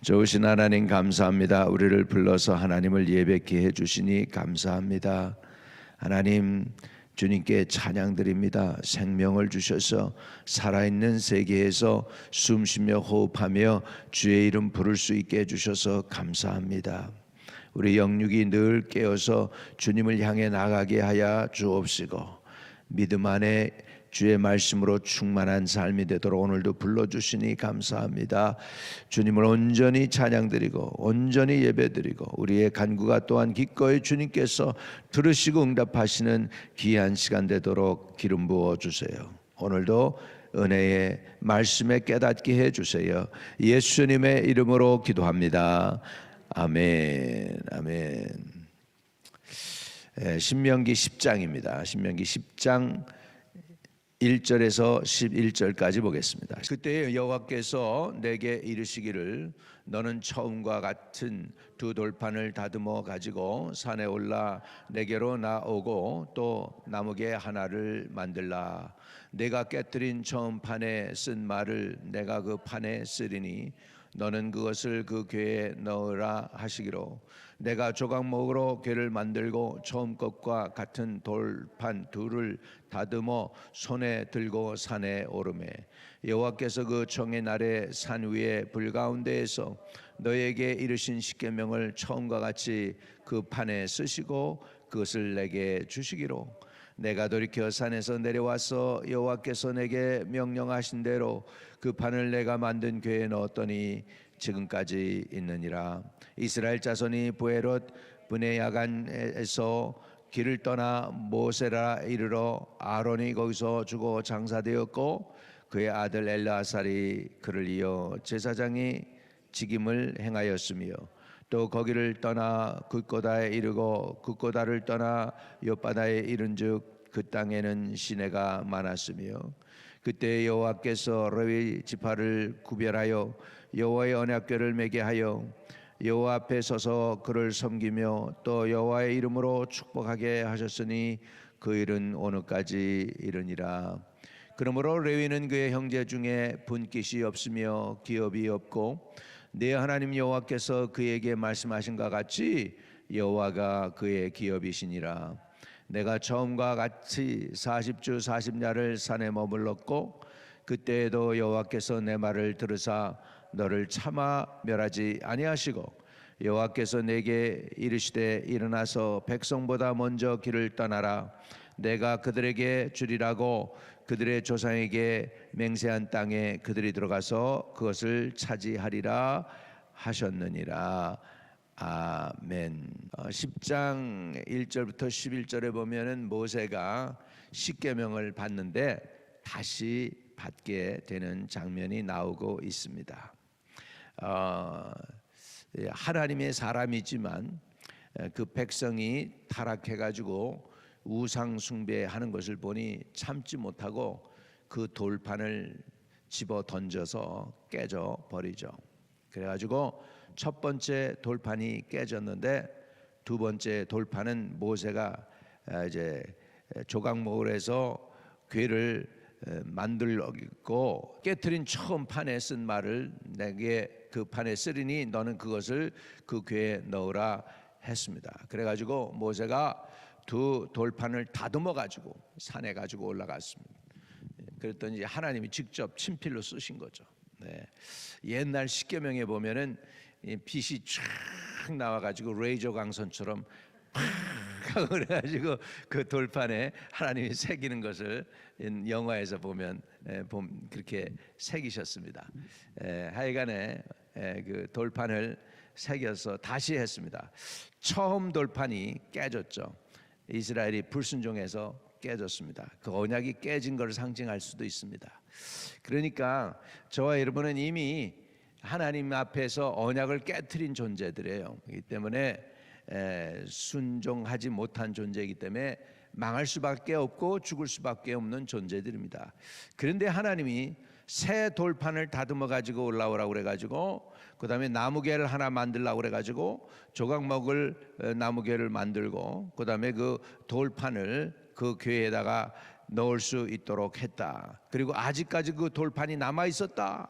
좋으신 하나님 감사합니다. 우리를 불러서 하나님을 예배케 해주시니 감사합니다. 하나님, 주님께 찬양드립니다. 생명을 주셔서 살아있는 세계에서 숨쉬며 호흡하며 주의 이름 부를 수 있게 해주셔서 감사합니다. 우리 영육이 늘 깨어서 주님을 향해 나가게 하여 주옵시고, 믿음 안에 주의 말씀으로 충만한 삶이 되도록 오늘도 불러주시니 감사합니다. 주님을 온전히 찬양드리고 온전히 예배드리고 우리의 간구가 또한 기꺼이 주님께서 들으시고 응답하시는 귀한 시간 되도록 기름 부어주세요. 오늘도 은혜의 말씀에 깨닫게 해주세요. 예수님의 이름으로 기도합니다. 아멘. 아멘. 신명기 10장입니다. 신명기 10장 1절에서 11절까지 보겠습니다. 그때 여호와께서 내게 이르시기를, 너는 처음과 같은 두 돌판을 다듬어 가지고 산에 올라 내게로 나오고 또 나무개 하나를 만들라. 내가 깨뜨린 처음 판에 쓴 말을 내가 그 판에 쓰리니 너는 그것을 그 궤에 넣으라 하시기로, 내가 조각목으로 궤를 만들고 처음 것과 같은 돌판 둘을 다듬어 손에 들고 산에 오르매, 여호와께서 그 청의 날에 산 위에 불 가운데에서 너에게 이르신 십계명을 처음과 같이 그 판에 쓰시고 그것을 내게 주시기로, 내가 돌이켜 산에서 내려와서 여호와께서 내게 명령하신 대로 그 판을 내가 만든 궤에 넣었더니 지금까지 있느니라. 이스라엘 자손이 브에롯 브네야간에서 길을 떠나 모세라 이르러 아론이 거기서 죽어 장사되었고 그의 아들 엘르아살이 그를 이어 제사장이 직임을 행하였으며, 또 거기를 떠나 굿고다에 이르고 굿고다를 떠나 욥바다에 이른즉 그 땅에는 시내가 많았으며, 그때 여호와께서 레위 지파를 구별하여 여호와의 언약궤를 매게 하여 여호와 앞에 서서 그를 섬기며 또 여호와의 이름으로 축복하게 하셨으니 그 일은 오늘까지 이르니라. 그러므로 레위는 그의 형제 중에 분깃이 없으며 기업이 없고 네 하나님 여호와께서 그에게 말씀하신 것 같이 여호와가 그의 기업이시니라. 내가 처음과 같이 40주 40야를 산에 머물렀고 그때에도 여호와께서 내 말을 들으사 너를 차마 멸하지 아니하시고, 여호와께서 내게 이르시되 일어나서 백성보다 먼저 길을 떠나라. 내가 그들에게 주리라고 그들의 조상에게 맹세한 땅에 그들이 들어가서 그것을 차지하리라 하셨느니라. 아멘. 10장 1절부터 11절에 보면은 모세가 십계명을 받는데 다시 받게 되는 장면이 나오고 있습니다. 하나님의 사람이지만 그 백성이 타락해가지고 우상 숭배하는 것을 보니 참지 못하고 그 돌판을 집어 던져서 깨져 버리죠. 그래가지고 첫 번째 돌판이 깨졌는데 두 번째 돌판은 모세가 이제 조각목을 해서 궤를 만들고 깨트린 처음 판에 쓴 말을 내게 그 판에 쓰리니 너는 그것을 그 궤에 넣으라 했습니다. 그래가지고 모세가 두 돌판을 다듬어 가지고 산에 가지고 올라갔습니다. 그랬더니 하나님이 직접 친필로 쓰신 거죠. 네. 옛날 십계명에 보면은 빛이 쫙 나와가지고 레이저 광선처럼 팍 그래가지고 그 돌판에 하나님이 새기는 것을 영화에서 보면 그렇게 새기셨습니다. 하여간에 그 돌판을 새겨서 다시 했습니다. 처음 돌판이 깨졌죠. 이스라엘이 불순종해서 깨졌습니다. 그 언약이 깨진 것을 상징할 수도 있습니다. 그러니까 저와 여러분은 이미 하나님 앞에서 언약을 깨트린 존재들이에요. 그렇기 때문에 순종하지 못한 존재이기 때문에 망할 수밖에 없고 죽을 수밖에 없는 존재들입니다. 그런데 하나님이 새 돌판을 다듬어 가지고 올라오라고 그래가지고 그 다음에 나무개를 하나 만들라고 그래가지고 조각목을 나무개를 만들고 그 다음에 그 돌판을 그 궤에다가 넣을 수 있도록 했다. 그리고 아직까지 그 돌판이 남아 있었다.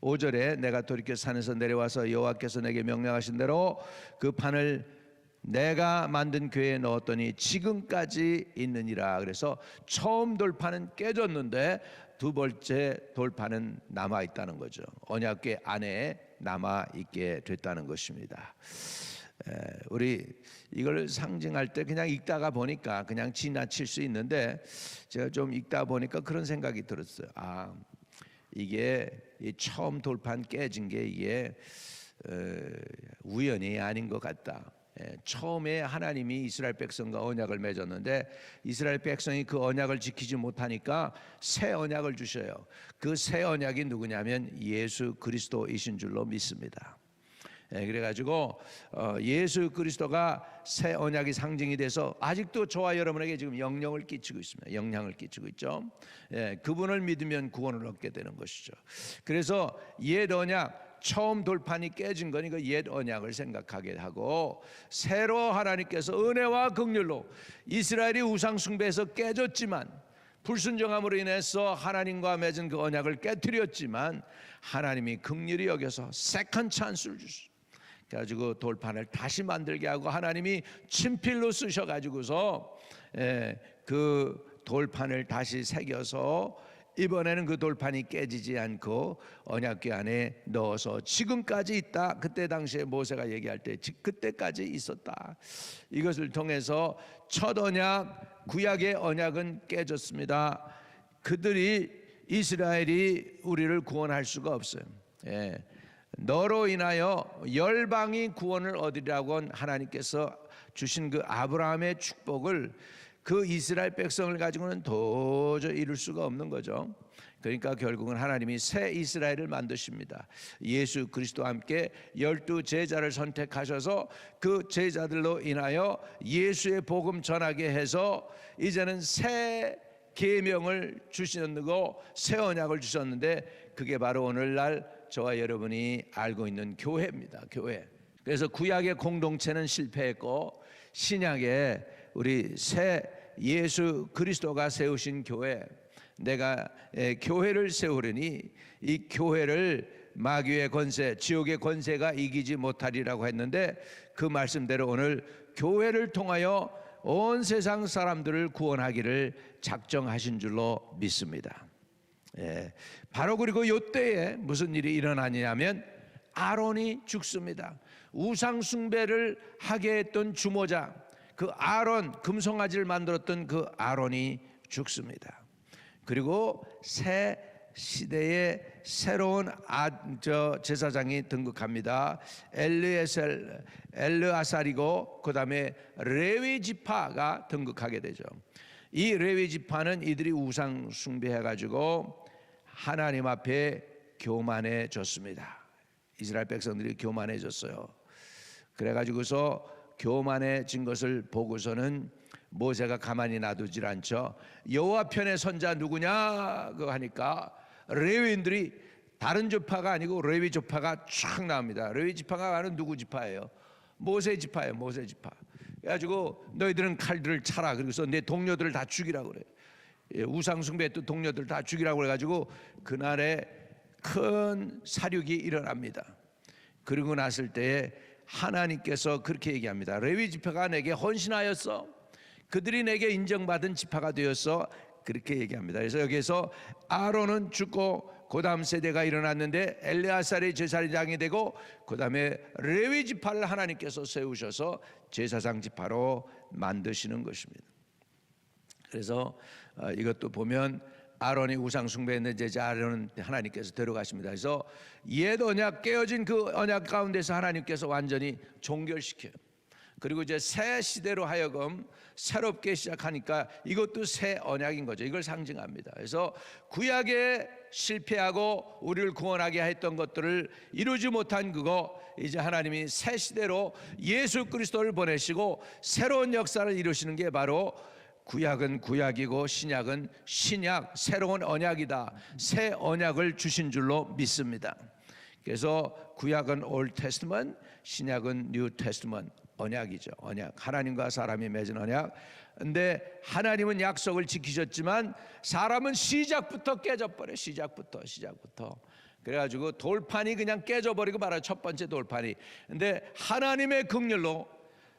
5절에 내가 돌이켜 산에서 내려와서 여호와께서 내게 명령하신 대로 그 판을 내가 만든 궤에 넣었더니 지금까지 있느니라. 그래서 처음 돌판은 깨졌는데 두 번째 돌판은 남아 있다는 거죠. 언약궤 안에 남아 있게 됐다는 것입니다. 우리 이걸 상징할 때 그냥 읽다가 보니까 그냥 지나칠 수 있는데, 제가 좀 읽다 보니까 그런 생각이 들었어요. 이게 처음 돌판 깨진 게 이게 우연이 아닌 것 같다. 처음에 하나님이 이스라엘 백성과 언약을 맺었는데 이스라엘 백성이 그 언약을 지키지 못하니까 새 언약을 주셔요. 그 새 언약이 누구냐면 예수 그리스도이신 줄로 믿습니다. 그래가지고 예수 그리스도가 새 언약이 상징이 돼서 아직도 저와 여러분에게 지금 영향을 끼치고 있습니다. 영향을 끼치고 있죠. 그분을 믿으면 구원을 얻게 되는 것이죠. 그래서 옛 언약, 처음 돌판이 깨진 거니까 옛 언약을 생각하게 하고, 새로 하나님께서 은혜와 긍휼로 이스라엘이 우상 숭배에서 깨졌지만, 불순종함으로 인해서 하나님과 맺은 그 언약을 깨뜨렸지만 하나님이 긍휼히 여겨서 세컨 찬스를 주시고 가지고 돌판을 다시 만들게 하고 하나님이 친필로 쓰셔가지고서 그 돌판을 다시 새겨서 이번에는 그 돌판이 깨지지 않고 언약궤 안에 넣어서 지금까지 있다. 그때 당시에 모세가 얘기할 때 그때까지 있었다. 이것을 통해서 첫 언약, 구약의 언약은 깨졌습니다. 이스라엘이 우리를 구원할 수가 없어요. 너로 인하여 열방이 구원을 얻으리라고 하나님께서 주신 그 아브라함의 축복을 그 이스라엘 백성을 가지고는 도저히 이룰 수가 없는 거죠. 그러니까 결국은 하나님이 새 이스라엘을 만드십니다. 예수 그리스도와 함께 12 제자를 선택하셔서 그 제자들로 인하여 예수의 복음 전하게 해서 이제는 새 계명을 주시고 새 언약을 주셨는데, 그게 바로 오늘날 저와 여러분이 알고 있는 교회입니다. 교회. 그래서 구약의 공동체는 실패했고 신약의 우리 새 예수 그리스도가 세우신 교회, 내가 교회를 세우려니 이 교회를 마귀의 권세, 지옥의 권세가 이기지 못하리라고 했는데, 그 말씀대로 오늘 교회를 통하여 온 세상 사람들을 구원하기를 작정하신 줄로 믿습니다. 바로 그리고 이때에 무슨 일이 일어나냐면 아론이 죽습니다. 우상 숭배를 하게 했던 주모자, 그 아론, 금송아지를 만들었던 그 아론이 죽습니다. 그리고 새 시대의 새로운 제사장이 등극합니다. 엘르아살이고 그 다음에 레위 지파가 등극하게 되죠. 이 레위 지파는 이들이 우상 숭배해가지고 하나님 앞에 교만해졌습니다. 이스라엘 백성들이 교만해졌어요. 그래가지고서 교만해진 것을 보고서는 모세가 가만히 놔두질 않죠. 여호와 편의 선자 누구냐 그거 하니까 레위인들이, 다른 지파가 아니고 레위 지파가 쫙 나옵니다. 레위 지파가 바로 누구 지파예요? 모세 지파예요. 모세 지파. 그래가지고 너희들은 칼들을 차라. 그래서 내 동료들을 다 죽이라고 그래. 우상 숭배했던 동료들 다 죽이라고 그래가지고 그날에 큰 사륙이 일어납니다. 그러고 났을 때에 하나님께서 그렇게 얘기합니다. 레위 지파가 내게 헌신하였어. 그들이 내게 인정받은 지파가 되었어. 그렇게 얘기합니다. 그래서 여기에서 아론은 죽고 그 다음 세대가 일어났는데 엘르아살이 제사장이 되고 그 다음에 레위 지파를 하나님께서 세우셔서 제사장 지파로 만드시는 것입니다. 그래서 이것도 보면 아론이 우상 숭배했는데 이제 아론은 하나님께서 데려가십니다. 그래서 옛 언약, 깨어진 그 언약 가운데서 하나님께서 완전히 종결시켜요. 그리고 이제 새 시대로 하여금 새롭게 시작하니까 이것도 새 언약인 거죠. 이걸 상징합니다. 그래서 구약에 실패하고 우리를 구원하게 했던 것들을 이루지 못한 그거, 이제 하나님이 새 시대로 예수 그리스도를 보내시고 새로운 역사를 이루시는 게 바로 구약은 구약이고 신약은 신약, 새로운 언약이다. 새 언약을 주신 줄로 믿습니다. 그래서 구약은 Old Testament, 신약은 New Testament, 언약이죠. 언약, 하나님과 사람이 맺은 언약. 근데 하나님은 약속을 지키셨지만 사람은 시작부터 깨져버려. 시작부터. 그래가지고 돌판이 그냥 깨져버리고 말아요. 첫 번째 돌판이. 근데 하나님의 긍휼로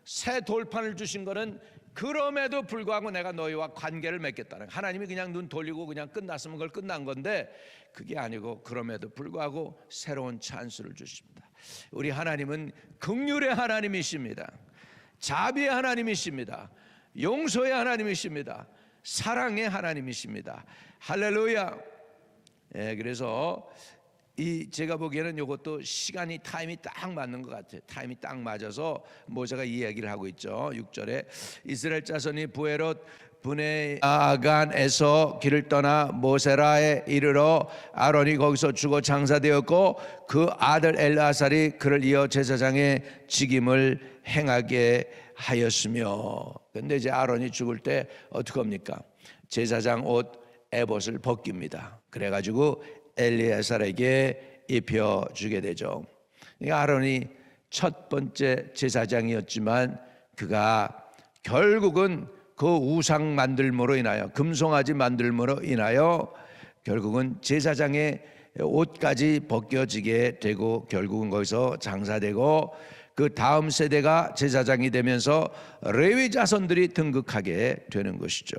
새 돌판을 주신 거는 그럼에도 불구하고 내가 너희와 관계를 맺겠다는, 하나님이 그냥 눈 돌리고 그냥 끝났으면 그걸 끝난 건데 그게 아니고 그럼에도 불구하고 새로운 찬스를 주십니다. 우리 하나님은 긍휼의 하나님이십니다. 자비의 하나님이십니다. 용서의 하나님이십니다. 사랑의 하나님이십니다. 할렐루야. 그래서 제가 보기에는 이것도 시간이 타임이 딱 맞는 것 같아요. 타임이 딱 맞아서 모세가 이 이야기를 하고 있죠. 6절에 이스라엘 자손이 부에롯 분의 아간에서 길을 떠나 모세라에 이르러 아론이 거기서 죽어 장사되었고 그 아들 엘아살이 그를 이어 제사장의 직임을 행하게 하였으며. 근데 이제 아론이 죽을 때 어떻게 합니까? 제사장 옷 에봇을 벗깁니다. 그래가지고 엘리에살에게 입혀주게 되죠. 아론이 첫 번째 제사장이었지만 그가 결국은 그 우상 만들므로 인하여, 금송아지 만들므로 인하여 결국은 제사장의 옷까지 벗겨지게 되고 결국은 거기서 장사되고 그 다음 세대가 제사장이 되면서 레위 자손들이 등극하게 되는 것이죠.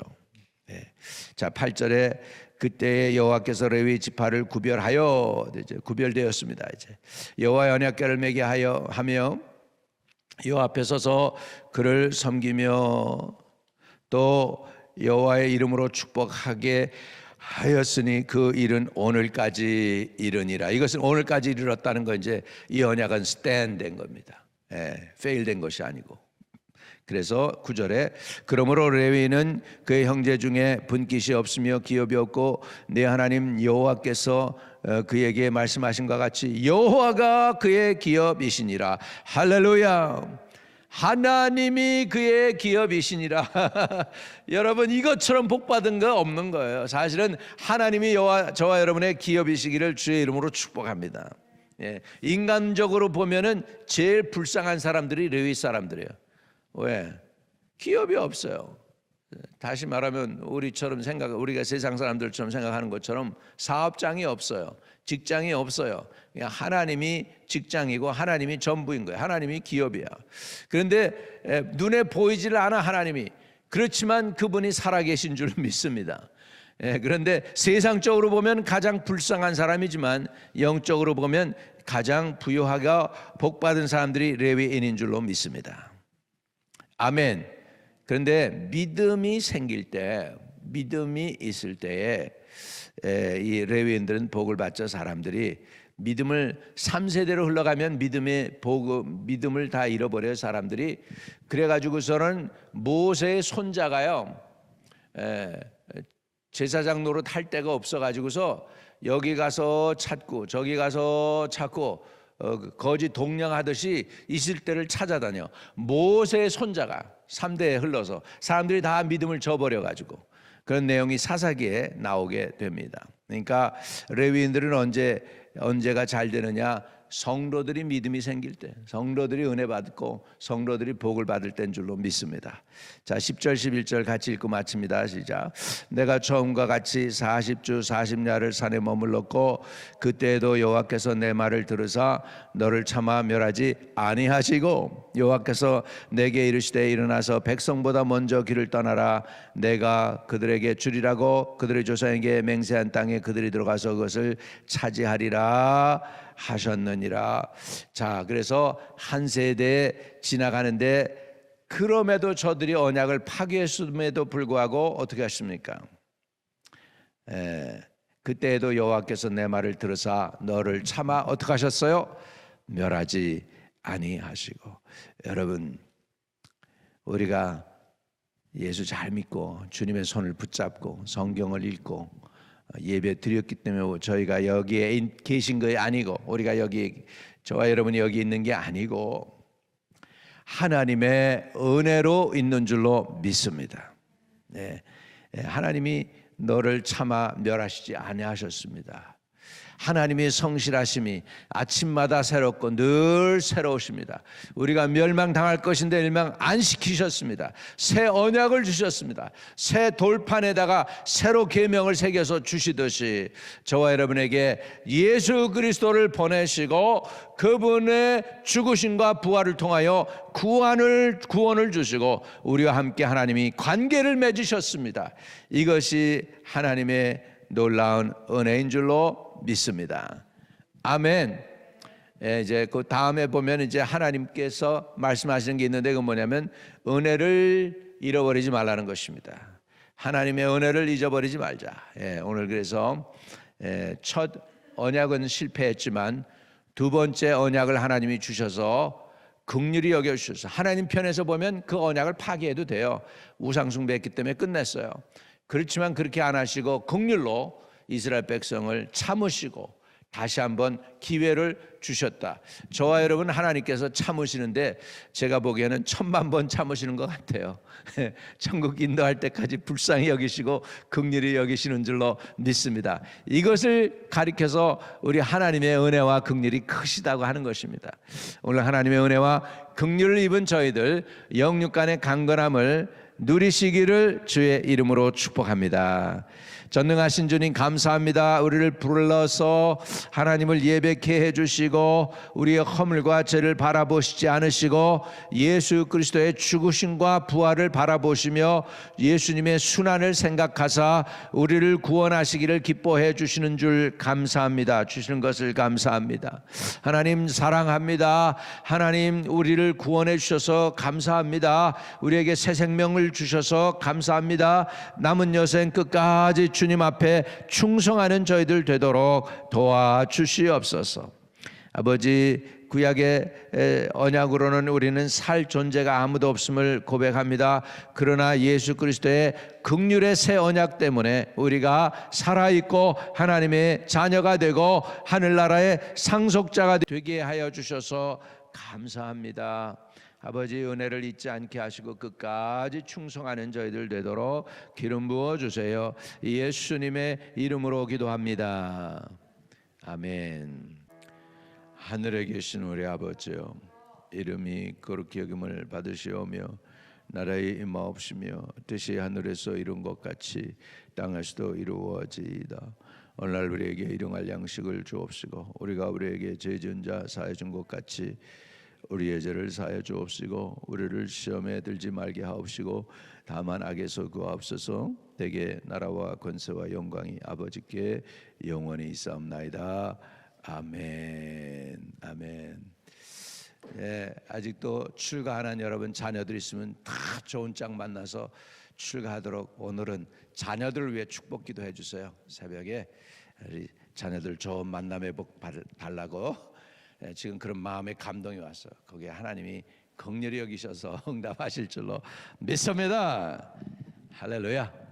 자, 8절에 그때 여호와께서 레위 지파를 구별하여, 이제 구별되었습니다. 이제 여호와의 언약궤를 매게 하며 여호와 앞에 서서 그를 섬기며 또 여호와의 이름으로 축복하게 하였으니 그 일은 오늘까지 이르니라. 이것은 오늘까지 이르렀다는 건 이제 이 언약은 스탠된 겁니다. 페일된 것이 아니고. 그래서 9절에 그러므로 레위는 그의 형제 중에 분깃이 없으며 기업이 없고 내 하나님 여호와께서 그에게 말씀하신 것 같이 여호와가 그의 기업이시니라. 할렐루야. 하나님이 그의 기업이시니라. 여러분, 이것처럼 복받은 거 없는 거예요. 사실은 하나님이 저와 여러분의 기업이시기를 주의 이름으로 축복합니다. 인간적으로 보면은 제일 불쌍한 사람들이 레위 사람들이에요. 왜? 기업이 없어요. 다시 말하면 우리가 세상 사람들처럼 생각하는 것처럼 사업장이 없어요. 직장이 없어요. 그냥 하나님이 직장이고 하나님이 전부인 거예요. 하나님이 기업이야. 그런데 눈에 보이지를 않아 하나님이. 그렇지만 그분이 살아계신 줄 믿습니다. 그런데 세상적으로 보면 가장 불쌍한 사람이지만 영적으로 보면 가장 부유하고 복받은 사람들이 레위인인 줄로 믿습니다. 아멘. 그런데 믿음이 생길 때, 믿음이 있을 때에 이 레위인들은 복을 받자. 사람들이 믿음을 3세대로 흘러가면 믿음을 다 잃어버려요. 사람들이. 그래가지고서는 모세의 손자가요, 제사장 노릇 할 데가 없어가지고서 여기 가서 찾고 저기 가서 찾고 거지 동냥하듯이 있을 때를 찾아다녀. 모세의 손자가 3대에 흘러서 사람들이 다 믿음을 저버려 가지고 그런 내용이 사사기에 나오게 됩니다. 그러니까 레위인들은 언제가 잘 되느냐? 성도들이 믿음이 생길 때, 성도들이 은혜 받고 성도들이 복을 받을 때인 줄로 믿습니다. 자, 10절 11절 같이 읽고 마칩니다. 시작. 내가 처음과 같이 40주 40야를 산에 머물렀고 그때에도 여호와께서 내 말을 들으사 너를 차마 멸하지 아니하시고 여호와께서 내게 이르시되 일어나서 백성보다 먼저 길을 떠나라. 내가 그들에게 주리라고 그들의 조상에게 맹세한 땅에 그들이 들어가서 그것을 차지하리라 하셨느니라. 자, 그래서 한 세대 지나가는데 그럼에도 저들이 언약을 파괴했음에도 불구하고 어떻게 하십니까? 그때에도 여호와께서 내 말을 들으사 너를 차마 어떻게 하셨어요? 멸하지 아니하시고. 여러분, 우리가 예수 잘 믿고 주님의 손을 붙잡고 성경을 읽고 예배 드렸기 때문에 저희가 여기에 계신 것이 아니고, 우리가 여기, 저와 여러분이 여기 있는 게 아니고 하나님의 은혜로 있는 줄로 믿습니다. 하나님이 너를 차마 멸하시지 아니하셨습니다. 하나님의 성실하심이 아침마다 새롭고 늘 새로우십니다. 우리가 멸망당할 것인데 멸망 안 시키셨습니다. 새 언약을 주셨습니다. 새 돌판에다가 새로 계명을 새겨서 주시듯이 저와 여러분에게 예수 그리스도를 보내시고 그분의 죽으심과 부활을 통하여 구원을 주시고 우리와 함께 하나님이 관계를 맺으셨습니다. 이것이 하나님의 놀라운 은혜인 줄로 믿습니다. 아멘. 이제 그 다음에 보면 이제 하나님께서 말씀하시는 게 있는데 그건 뭐냐면 은혜를 잃어버리지 말라는 것입니다. 하나님의 은혜를 잊어버리지 말자. 오늘 그래서 첫 언약은 실패했지만 두 번째 언약을 하나님이 주셔서 긍휼히 여겨주셔서 하나님 편에서 보면 그 언약을 파기해도 돼요. 우상 숭배했기 때문에 끝냈어요. 그렇지만 그렇게 안 하시고 긍휼로 이스라엘 백성을 참으시고 다시 한번 기회를 주셨다. 저와 여러분 하나님께서 참으시는데 제가 보기에는 1000만 번 참으시는 것 같아요. 천국 인도할 때까지 불쌍히 여기시고 긍휼히 여기시는 줄로 믿습니다. 이것을 가리켜서 우리 하나님의 은혜와 긍휼이 크시다고 하는 것입니다. 오늘 하나님의 은혜와 긍휼을 입은 저희들 영육간의 강건함을 누리시기를 주의 이름으로 축복합니다. 전능하신 주님 감사합니다. 우리를 불러서 하나님을 예배케 해주시고 우리의 허물과 죄를 바라보시지 않으시고 예수 그리스도의 죽으심과 부활을 바라보시며 예수님의 순환을 생각하사 우리를 구원하시기를 기뻐해 주시는 줄 감사합니다. 주시는 것을 감사합니다. 하나님 사랑합니다. 하나님 우리를 구원해 주셔서 감사합니다. 우리에게 새 생명을 주셔서 감사합니다. 남은 여생 끝까지 주님 앞에 충성하는 저희들 되도록 도와주시옵소서. 아버지 구약의 언약으로는 우리는 살 존재가 아무도 없음을 고백합니다. 그러나 예수 그리스도의 긍휼의 새 언약 때문에 우리가 살아있고 하나님의 자녀가 되고 하늘나라의 상속자가 되게 하여 주셔서 감사합니다. 아버지 은혜를 잊지 않게 하시고 끝까지 충성하는 저희들 되도록 기름 부어주세요. 예수님의 이름으로 기도합니다. 아멘. 하늘에 계신 우리 아버지여, 이름이 거룩히 여김을 받으시오며 나라의 임하옵시며 뜻이 하늘에서 이룬 것 같이 땅에서도 이루어지이다. 오늘날 우리에게 일용할 양식을 주옵시고 우리가 우리에게 죄 지은 자 사해 준 것 같이 우리의 죄를 사해 주옵시고 우리를 시험에 들지 말게 하옵시고 다만 악에서 구하옵소서. 대개 나라와 권세와 영광이 아버지께 영원히 있사옵나이다. 아멘. 아멘. 아직도 출가하는 여러분 자녀들 있으면 다 좋은 짝 만나서 출가하도록 오늘은 자녀들을 위해 축복 기도해 주세요. 새벽에 우리 자녀들 좋은 만남의 복 달라고 지금 그런 마음의 감동이 왔어요. 거기에 하나님이 긍휼히 여기셔서 응답하실 줄로 믿습니다. 할렐루야.